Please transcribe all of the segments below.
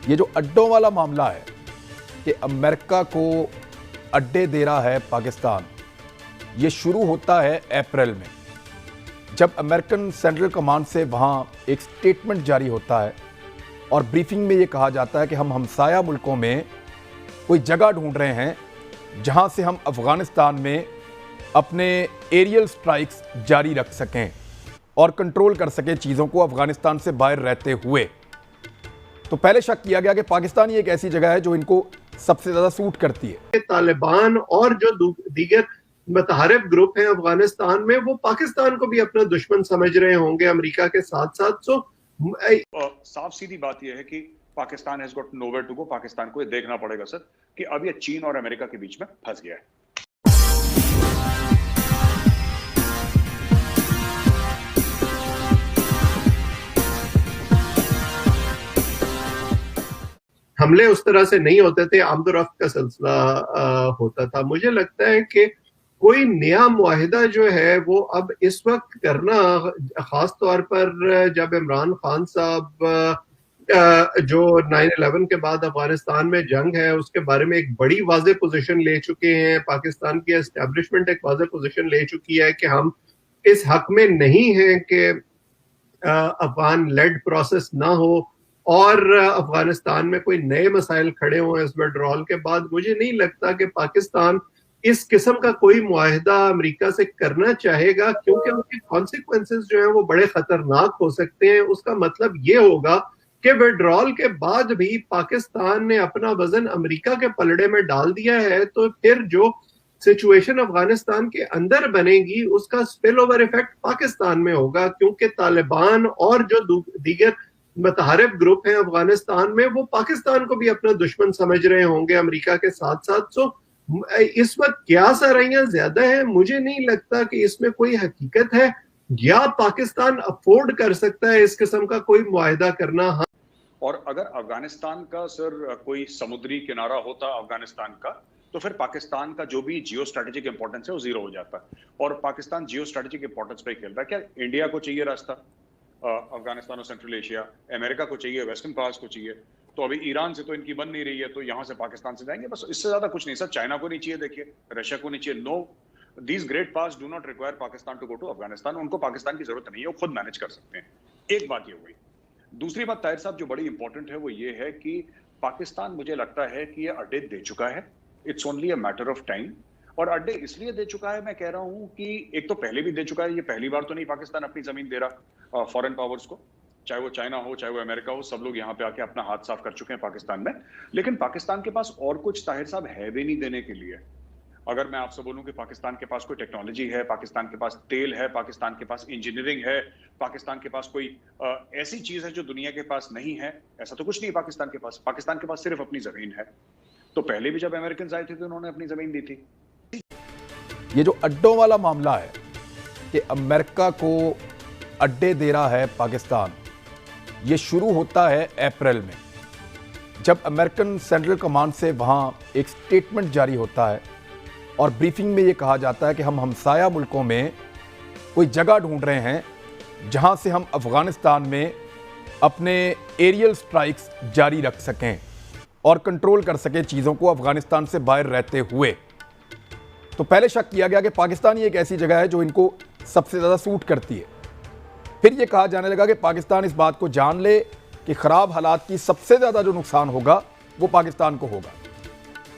ये जो अड्डों वाला मामला है कि अमेरिका को अड्डे दे रहा है पाकिस्तान, ये शुरू होता है अप्रैल में, जब अमेरिकन सेंट्रल कमांड से वहाँ एक स्टेटमेंट जारी होता है और ब्रीफिंग में ये कहा जाता है कि हम हमसाया मुल्कों में कोई जगह ढूंढ रहे हैं जहाँ से हम अफ़गानिस्तान में अपने एरियल स्ट्राइक्स जारी रख सकें और कंट्रोल कर सकें चीज़ों को अफ़गानिस्तान से बाहर रहते हुए। तो पहले शक किया गया कि पाकिस्तान ही एक ऐसी जगह है जो इनको सबसे ज़्यादा सूट करती है। तालिबान और जो दीगर मुतहरिफ ग्रुप हैं अफगानिस्तान में, वो पाकिस्तान को भी अपना दुश्मन समझ रहे होंगे अमेरिका के साथ साथ। साफ सीधी बात यह है कि Pakistan has got nowhere to go. Pakistan को ये देखना पड़ेगा सर कि अब ये चीन और अमेरिका के बीच में फंस गया है। हमले उस तरह से नहीं होते थे, आमदोरफ्त का सिलसिला होता था। मुझे लगता है कि कोई नया मुआहिदा जो है वो अब इस वक्त करना, खास तौर पर जब इमरान खान साहब जो 9/11 के बाद अफगानिस्तान में जंग है उसके बारे में एक बड़ी वाज़ेह पोजीशन ले चुके हैं, पाकिस्तान की एस्टेब्लिशमेंट एक वाज़ेह पोजीशन ले चुकी है कि हम इस हक में नहीं हैं कि अफगान लेड प्रोसेस ना हो और अफगानिस्तान में कोई नए मसाइल खड़े हों इस विड्रॉल के बाद। मुझे नहीं लगता कि पाकिस्तान इस किस्म का कोई मुआहिदा अमेरिका से करना चाहेगा, क्योंकि उसके कॉन्सिक्वेंसेस जो हैं वो बड़े खतरनाक हो सकते हैं। उसका मतलब ये होगा कि विड्रॉल के बाद भी पाकिस्तान ने अपना वजन अमेरिका के पलड़े में डाल दिया है, तो फिर जो सिचुएशन अफगानिस्तान के अंदर बनेगी उसका स्पिल ओवर इफेक्ट पाकिस्तान में होगा, क्योंकि तालिबान और जो दीगर मुतहरिफ ग्रुप हैं अफगानिस्तान में, वो पाकिस्तान को भी अपना दुश्मन समझ रहे होंगे अमेरिका के साथ साथ। इस वक्त क्या सराइयां ज्यादा है, मुझे नहीं लगता कि इसमें कोई हकीकत है या पाकिस्तान अफोर्ड कर सकता है इस किस्म का कोई मुआहिदा करना। हाँ, और अगर अफगानिस्तान का सर कोई समुद्री किनारा होता अफगानिस्तान का, तो फिर पाकिस्तान का जो भी जियो स्ट्रेटेजिक इंपॉर्टेंस है वो जीरो हो जाता है। और पाकिस्तान जियो स्ट्रेटेजिक इंपॉर्टेंस पे खेल रहा है। क्या इंडिया को चाहिए रास्ता अफगानिस्तान और सेंट्रल एशिया, अमेरिका को चाहिए, वेस्टर्न पावर्स को चाहिए, तो अभी ईरान से तो इनकी बन नहीं रही है, तो यहाँ से पाकिस्तान से जाएंगे, बस इससे ज्यादा कुछ नहीं सर। चाइना को नहीं चाहिए, देखिए रशिया को नहीं चाहिए। No, these great powers do not require Pakistan to go to Afghanistan. उनको पाकिस्तान की जरूरत नहीं है, वो खुद मैनेज कर सकते हैं। एक बात ये हुई। दूसरी बात ताहिर साहब जो बड़ी इंपॉर्टेंट है वो ये है कि पाकिस्तान मुझे लगता है कि ये अड्डे दे चुका है। It's only a matter of time. और अड्डे इसलिए दे चुका है, मैं कह रहा हूं कि एक तो पहले भी दे चुका है, ये पहली बार तो नहीं पाकिस्तान अपनी जमीन दे रहा फॉरेन पावर्स को, चाहे वो चाइना हो चाहे वो अमेरिका हो, सब लोग यहाँ पे आके अपना हाथ साफ कर चुके हैं पाकिस्तान में। लेकिन पाकिस्तान के पास और कुछ ताहिर साहब है भी नहीं देने के लिए। अगर मैं आपसे बोलूं कि पाकिस्तान के पास कोई टेक्नोलॉजी है, पाकिस्तान के पास तेल है, पाकिस्तान के पास इंजीनियरिंग है, पाकिस्तान के पास कोई ऐसी चीज है जो दुनिया के पास नहीं है, ऐसा तो कुछ नहीं है पाकिस्तान के पास। पाकिस्तान के पास सिर्फ अपनी जमीन है। तो पहले भी जब अमेरिकन आए थे तो उन्होंने अपनी जमीन दी थी। ये जो अड्डों वाला मामला है कि अमेरिका को अड्डे दे रहा है पाकिस्तान, ये शुरू होता है अप्रैल में, जब अमेरिकन सेंट्रल कमांड से वहाँ एक स्टेटमेंट जारी होता है और ब्रीफिंग में ये कहा जाता है कि हम हमसाया मुल्कों में कोई जगह ढूंढ रहे हैं जहाँ से हम अफ़गानिस्तान में अपने एरियल स्ट्राइक्स जारी रख सकें और कंट्रोल कर सकें चीज़ों को अफ़गानिस्तान से बाहर रहते हुए। तो पहले शक किया गया कि पाकिस्तान ही एक ऐसी जगह है जो इनको सबसे ज़्यादा सूट करती है। फिर यह कहा जाने लगा कि पाकिस्तान इस बात को जान ले कि ख़राब हालात की सबसे ज़्यादा जो नुकसान होगा वो पाकिस्तान को होगा।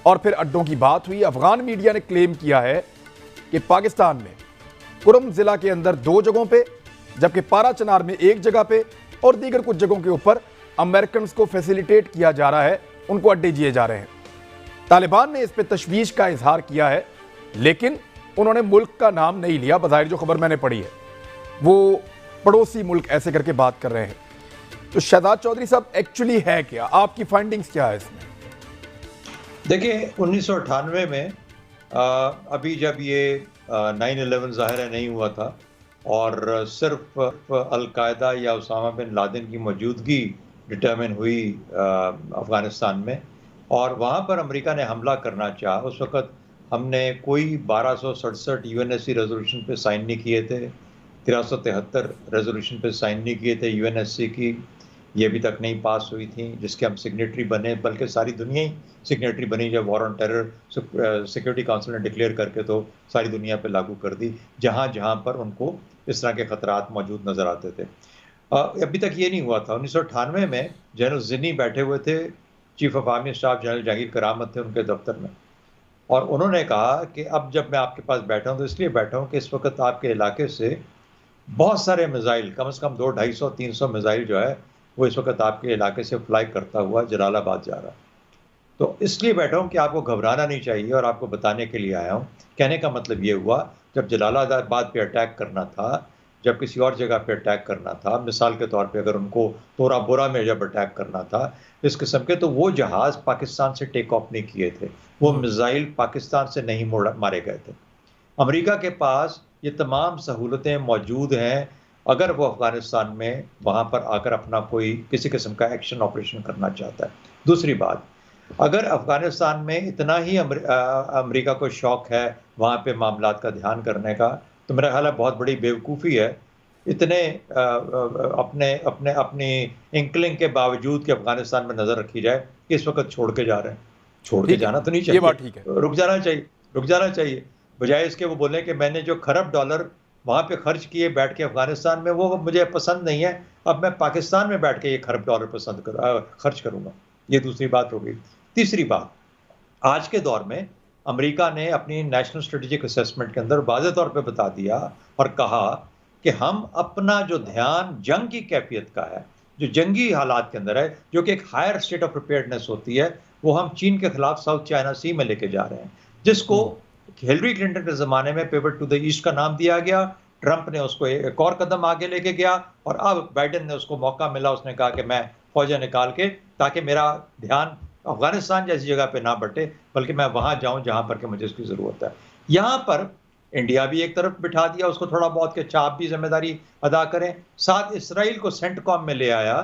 और फिर अड्डों की बात हुई। अफ़गान मीडिया ने क्लेम किया है कि पाकिस्तान में कुरम ज़िला के अंदर 2 जगहों पे, जबकि पारा चनार में 1 जगह पे और दीगर कुछ जगहों के ऊपर अमेरिकन को फैसिलिटेट किया जा रहा है, उनको अड्डे दिए जा रहे हैं। तालिबान ने इस पर तशवीश का इजहार किया है, लेकिन उन्होंने मुल्क का नाम नहीं लिया। बज़ाहिर जो खबर मैंने पढ़ी है वो पड़ोसी मुल्क ऐसे करके बात कर रहे हैं। तो शहजाद चौधरी साहब, एक्चुअली है क्या, आपकी फाइंडिंग्स क्या है इसमें? देखिए 1998 में अभी जब ये 9/11 ज़ाहिर है नहीं हुआ था और सिर्फ अल-कायदा या उसामा बिन लादेन की मौजूदगी डिटरमिन हुई अफ़गानिस्तान में, और वहाँ पर अमेरिका ने हमला करना चाहा। उस वक़्त हमने कोई 1267 यूएनएससी रेजोल्यूशन पे साइन नहीं किए थे, 1373 रेजोल्यूशन पे साइन नहीं किए थे यूएनएससी की, ये अभी तक नहीं पास हुई थी, जिसके हम सिग्नेटरी बने, बल्कि सारी दुनिया ही सिग्नेटरी बनी जब war on terror security council ने डिक्लेयर करके तो सारी दुनिया पे लागू कर दी, जहां जहां पर उनको इस तरह के खतरात मौजूद नजर आते थे। अभी तक ये नहीं हुआ था। 1998 में जनरल जिन्नी बैठे हुए थे, chief of army staff general Jehangir Karamat थे उनके दफ्तर में, और उन्होंने कहा कि अब जब मैं आपके पास बैठा हूं तो इसलिए बैठा हूं कि इस वक्त आपके इलाके से बहुत सारे मिसाइल, कम से कम 200-250-300 मिसाइल जो है वो इस वक्त आपके इलाके से फ्लाई करता हुआ जलालाबाद जा रहा है। तो इसलिए बैठा हूं कि आपको घबराना नहीं चाहिए और आपको बताने के लिए आया हूं। कहने का मतलब ये हुआ, जब जलालाबाद पे अटैक करना था, जब किसी और जगह पे अटैक करना था, मिसाल के तौर पे अगर उनको तोरा बोरा में जब अटैक करना था इस किस्म के, तो वो जहाज पाकिस्तान से टेक ऑफ नहीं किए थे, वो मिसाइल पाकिस्तान से नहीं मारे गए थे। अमेरिका के पास ये तमाम सहूलतें मौजूद हैं, अगर वो अफगानिस्तान में वहाँ पर आकर अपना कोई किसी किस्म का एक्शन ऑपरेशन करना चाहता है। दूसरी बात, अगर अफगानिस्तान में इतना ही अमेरिका को शौक है वहाँ पे मामलात का ध्यान करने का, तो मेरा ख्याल है बहुत बड़ी बेवकूफ़ी है इतने अपनी इंकलिंग के बावजूद कि अफगानिस्तान में नज़र रखी जाए कि इस वक्त छोड़ के जा रहे हैं। छोड़ के जाना तो नहीं चाहिए, ये बात ठीक है, रुक जाना चाहिए। बजाय इसके वो बोले कि मैंने जो खरब डॉलर वहाँ पे खर्च किए बैठ के अफगानिस्तान में, वो मुझे पसंद नहीं है, अब मैं पाकिस्तान में बैठ के ये खरब डॉलर खर्च करूँगा। ये दूसरी बात हो गई। तीसरी बात, आज के दौर में अमेरिका ने अपनी नेशनल स्ट्रेटेजिक असेसमेंट के अंदर वाज़ेह तौर पे बता दिया और कहा कि हम अपना जो ध्यान जंग की कैफियत का है, जो जंगी हालात के अंदर है, जो कि एक हायर स्टेट ऑफ प्रिपेयर्डनेस होती है, वो हम चीन के खिलाफ साउथ चाइना सी में लेके जा रहे हैं, जिसको हिलरी क्लिंटन के ज़माने में पिवट टू द ईस्ट का नाम दिया गया। ट्रंप ने उसको एक और कदम आगे लेके गया और अब बाइडेन ने उसको मौका मिला, उसने कहा कि मैं फौजें निकाल के, ताकि मेरा ध्यान अफगानिस्तान जैसी जगह पे ना बटे, बल्कि मैं वहां जाऊं जहां पर कि मुझे इसकी ज़रूरत है। यहाँ पर इंडिया भी एक तरफ बिठा दिया उसको थोड़ा बहुत, कि अच्छा आप भी जिम्मेदारी अदा करें। साथ इसराइल को सेंटकॉम में ले आया,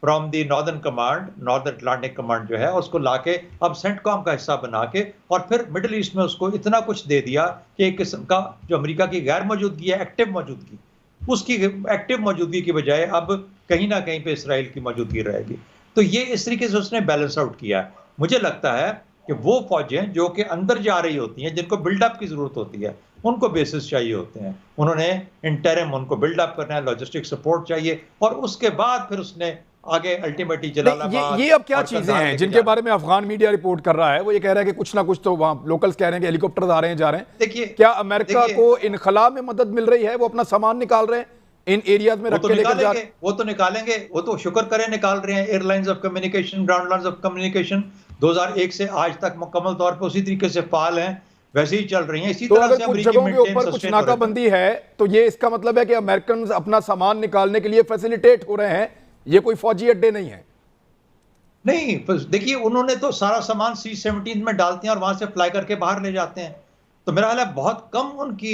from the northern command, north Atlantic command जो है उसको लाके अब सेंटकॉम का हिस्सा बना के, और फिर मिडिल ईस्ट में उसको इतना कुछ दे दिया कि एक किस्म का जो अमेरिका की गैर मौजूदगी है, एक्टिव मौजूदगी, उसकी एक्टिव मौजूदगी की बजाय अब कहीं ना कहीं पे इसराइल की मौजूदगी रहेगी। तो ये इस तरीके से उसने बैलेंस आउट किया है। मुझे लगता है कि वो फौजें जो कि अंदर जा रही होती हैं, जिनको बिल्डअप की जरूरत होती है, उनको बेसिस चाहिए होते हैं, उन्होंने इंटरिम उनको बिल्डअप करना है, लॉजिस्टिक सपोर्ट चाहिए, और उसके बाद फिर उसने आगे अल्टीमेटली जलालाबाद। ये अब क्या चीजें हैं जिनके बारे में अफगान मीडिया रिपोर्ट कर रहा है? वो ये कह रहा है कि कुछ ना कुछ तो वहां लोकल्स कह रहे हैं कि हेलीकॉप्टर आ रहे हैं, जा रहे हैं। देखिए, क्या अमेरिका को इनखला में मदद मिल रही है? वो अपना सामान निकाल रहे हैं इन एरियाज में रख के लेकर जा रहे हैं। वो तो निकालेंगे, वो तो शुक्र करें निकाल रहे हैं। Airlines of communication, ground lines of communication 2001 से आज तक मुकम्मल तौर पर उसी तरीके से फाल हैं, वैसे ही चल रही हैं। इसी तरह से कुछ जगहों के ऊपर कुछ नाकाबंदी है, तो ये इसका मतलब है कि अमेरिकन अपना सामान निकालने के लिए फैसिलिटेट हो रहे हैं, ये कोई फौजी अड्डे नहीं है। नहीं, देखिए उन्होंने तो सारा सामान C-17 में डालते हैं और वहां से फ्लाई करके बाहर ले जाते हैं। तो मेरा ख्याल है बहुत कम उनकी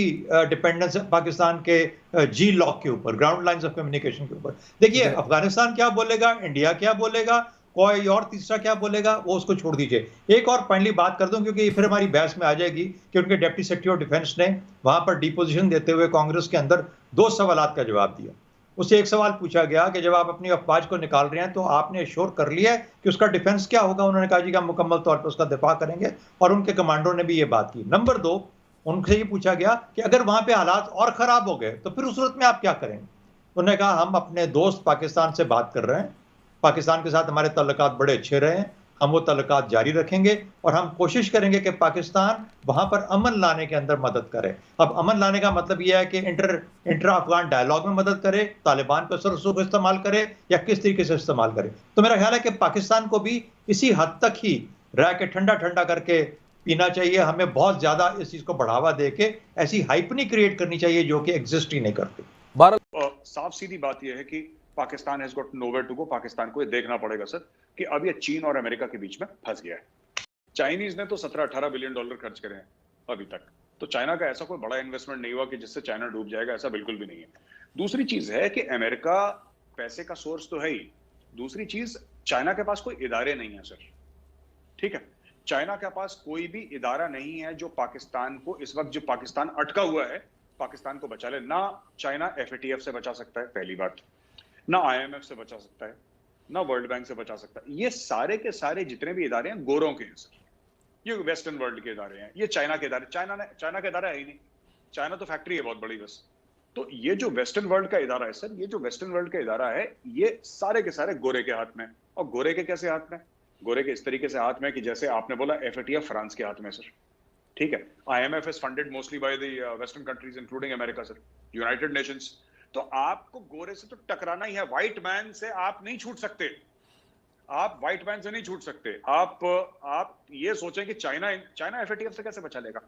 डिपेंडेंस है पाकिस्तान के जी लॉक के ऊपर, ग्राउंड लाइंस ऑफ कम्युनिकेशन के ऊपर। देखिए अफगानिस्तान क्या बोलेगा, इंडिया क्या बोलेगा, कोई और तीसरा क्या बोलेगा, वो उसको छोड़ दीजिए। एक और फाइनली बात कर दूं, क्योंकि फिर हमारी बहस में आ जाएगी कि उनके डिप्टी सेक्रेटरी ऑफ डिफेंस ने वहां पर डिपोजिशन देते हुए कांग्रेस के अंदर 2 सवालात का जवाब दिया। उससे एक सवाल पूछा गया कि जब आप अपनी अफवाज को निकाल रहे हैं तो आपने एश्योर कर लिया है कि उसका डिफेंस क्या होगा? उन्होंने कहा जी कि हम मुकम्मल तौर पर उसका दिफा करेंगे, और उनके कमांडरों ने भी ये बात की। नंबर 2, उनसे ये पूछा गया कि अगर वहां पे हालात और खराब हो गए तो फिर उस सूरत में आप क्या करेंगे? उन्होंने कहा हम अपने दोस्त पाकिस्तान से बात कर रहे हैं, पाकिस्तान के साथ हमारे ताल्लुकात बड़े अच्छे रहे हैं, हम वो ताल्लुकात जारी रखेंगे और हम कोशिश करेंगे कि पाकिस्तान वहां पर अमन लाने के अंदर मदद करे। अब अमन लाने का मतलब यह है कि इंटर अफगान डायलॉग में मदद करे, तालिबान को सरसों को इस्तेमाल करे, या किस तरीके से इस्तेमाल करे। तो मेरा ख्याल है कि पाकिस्तान को भी इसी हद तक ही रह के ठंडा ठंडा करके पीना चाहिए। हमें बहुत ज्यादा इस चीज को बढ़ावा देके ऐसी हाइप नहीं क्रिएट करनी चाहिए जो कि एग्जिस्ट ही नहीं करती। साफ सीधी बात यह है कि Pakistan has got nowhere to go. Pakistan को ये देखना पड़ेगा सर कि अब ये चीन और अमेरिका के बीच में फंस गया है। चाइनीज ने तो 17-18 बिलियन डॉलर खर्च करे हैं अभी तक, तो चाइना का ऐसा कोई बड़ा इन्वेस्टमेंट नहीं हुआ कि जिससे चाइना डूब जाएगा, ऐसा बिल्कुल भी नहीं है। दूसरी चीज है कि अमेरिका पैसे का सोर्स तो है ही, दूसरी चीज चाइना के पास कोई इदारे नहीं है सर, ठीक है। चाइना के पास कोई भी इदारा नहीं है जो पाकिस्तान को, इस वक्त जो पाकिस्तान अटका हुआ है, पाकिस्तान को बचा ले। ना चाइना FATF से बचा सकता है, पहली बात, ना IMF से बचा सकता है, ना वर्ल्ड बैंक से बचा सकता। ये सारे के सारे जितने भी इदारे हैं गोरों के हैं सर, ये वेस्टर्न वर्ल्ड के इदारे हैं, ये चाइना के इदारे, चाइना का इदारा है ही नहीं, चाइना तो फैक्ट्री है बहुत बड़ी बस। तो ये जो वेस्टर्न वर्ल्ड का इदारा है सर, ये जो वेस्टर्न वर्ल्ड का इदारा है, ये सारे के सारे गोरे के हाथ में। और गोरे के कैसे हाथ में? गोरे के इस तरीके से हाथ में कि जैसे आपने बोला FATF फ्रांस के हाथ में सर, ठीक है। IMF is funded mostly by the western countries including America sir, United Nations. तो आपको गोरे से तो टकराना ही है, व्हाइट मैन से आप नहीं छूट सकते, आप व्हाइट मैन से नहीं छूट सकते। आप ये सोचें कि चाइना FATF से कैसे बचा लेगा?